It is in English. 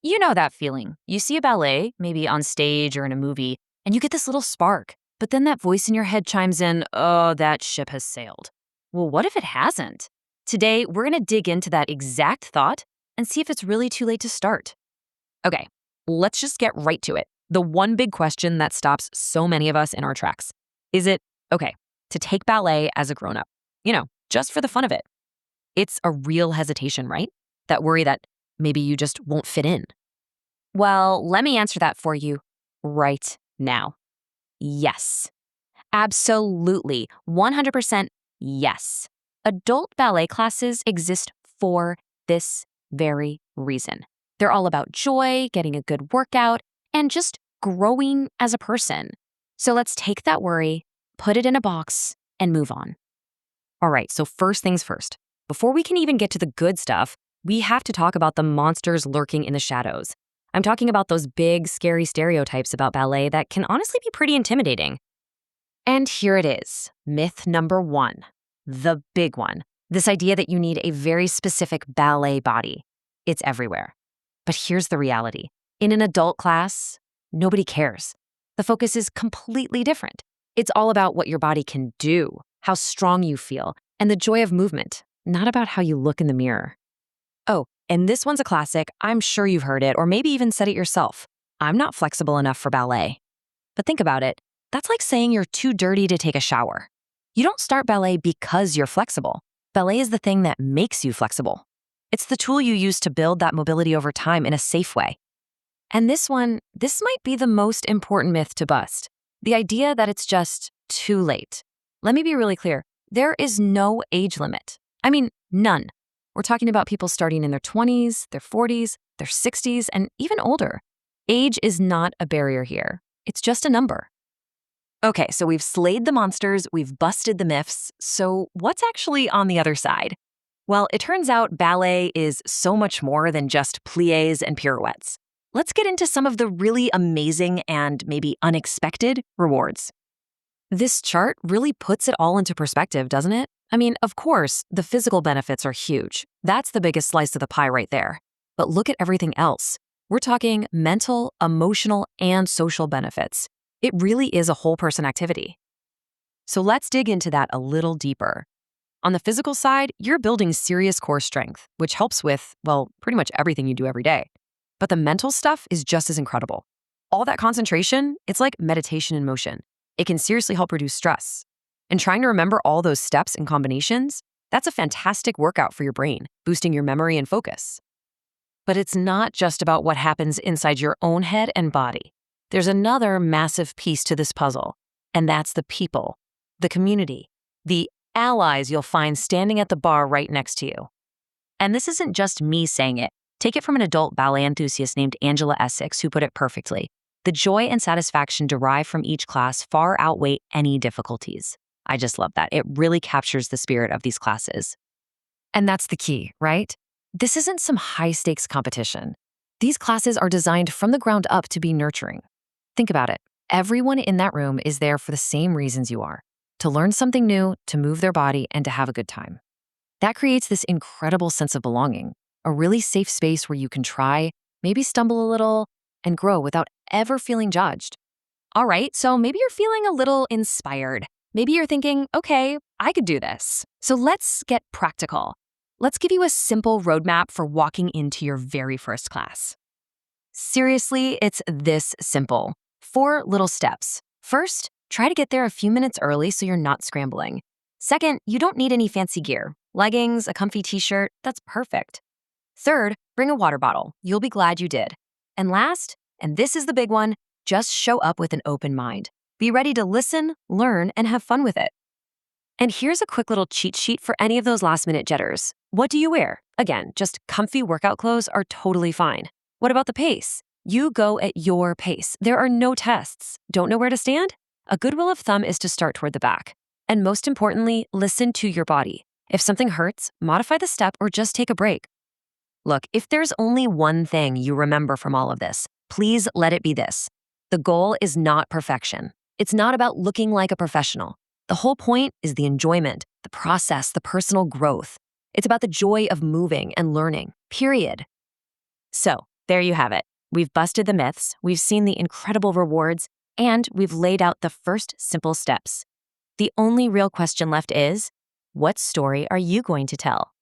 You know that feeling. You see a ballet, maybe on stage or in a movie, and you get this little spark. But then that voice in your head chimes in, oh, that ship has sailed. Well, what if it hasn't? Today, we're going to dig into that exact thought and see if it's really too late to start. Okay, let's just get right to it. The one big question that stops so many of us in our tracks. Is it okay to take ballet as a grown-up? Just for the fun of it. It's a real hesitation, right? That worry that maybe you just won't fit in. Well, let me answer that for you right now. Yes. Absolutely. 100% yes. Adult ballet classes exist for this very reason. They're all about joy, getting a good workout, and just growing as a person. So let's take that worry, put it in a box, and move on. All right, so first things first. Before we can even get to the good stuff, we have to talk about the monsters lurking in the shadows. I'm talking about those big, scary stereotypes about ballet that can honestly be pretty intimidating. And here it is, myth number 1, the big one. This idea that you need a very specific ballet body. It's everywhere. But here's the reality. In an adult class, nobody cares. The focus is completely different. It's all about what your body can do, how strong you feel, and the joy of movement, not about how you look in the mirror. Oh, and this one's a classic. I'm sure you've heard it or maybe even said it yourself. I'm not flexible enough for ballet. But think about it. That's like saying you're too dirty to take a shower. You don't start ballet because you're flexible. Ballet is the thing that makes you flexible. It's the tool you use to build that mobility over time in a safe way. And this might be the most important myth to bust. The idea that it's just too late. Let me be really clear. There is no age limit. I mean, none. We're talking about people starting in their 20s, their 40s, their 60s, and even older. Age is not a barrier here. It's just a number. Okay, so we've slayed the monsters, we've busted the myths. So what's actually on the other side? Well, it turns out ballet is so much more than just pliés and pirouettes. Let's get into some of the really amazing and maybe unexpected rewards. This chart really puts it all into perspective, doesn't it? I mean, of course, the physical benefits are huge. That's the biggest slice of the pie right there. But look at everything else. We're talking mental, emotional, and social benefits. It really is a whole person activity. So let's dig into that a little deeper. On the physical side, you're building serious core strength, which helps with, well, pretty much everything you do every day. But the mental stuff is just as incredible. All that concentration, it's like meditation in motion. It can seriously help reduce stress. And trying to remember all those steps and combinations, that's a fantastic workout for your brain, boosting your memory and focus. But it's not just about what happens inside your own head and body. There's another massive piece to this puzzle, and that's the people, the community, the allies you'll find standing at the bar right next to you. And this isn't just me saying it. Take it from an adult ballet enthusiast named Angela Essex, who put it perfectly. The joy and satisfaction derived from each class far outweigh any difficulties. I just love that. It really captures the spirit of these classes. And that's the key, right? This isn't some high-stakes competition. These classes are designed from the ground up to be nurturing. Think about it. Everyone in that room is there for the same reasons you are. To learn something new, to move their body, and to have a good time. That creates this incredible sense of belonging, a really safe space where you can try, maybe stumble a little, and grow without ever feeling judged. All right, so maybe you're feeling a little inspired. Maybe you're thinking, okay, I could do this. So let's get practical. Let's give you a simple roadmap for walking into your very first class. Seriously, it's this simple. 4 little steps. First, try to get there a few minutes early so you're not scrambling. Second, you don't need any fancy gear. Leggings, a comfy t-shirt, that's perfect. Third, bring a water bottle. You'll be glad you did. And last, and this is the big one, just show up with an open mind. Be ready to listen, learn, and have fun with it. And here's a quick little cheat sheet for any of those last-minute jetters. What do you wear? Again, just comfy workout clothes are totally fine. What about the pace? You go at your pace. There are no tests. Don't know where to stand? A good rule of thumb is to start toward the back. And most importantly, listen to your body. If something hurts, modify the step or just take a break. Look, if there's only one thing you remember from all of this, please let it be this. The goal is not perfection. It's not about looking like a professional. The whole point is the enjoyment, the process, the personal growth. It's about the joy of moving and learning, period. So, There you have it. We've busted the myths, we've seen the incredible rewards, and we've laid out the first simple steps. The only real question left is, what story are you going to tell?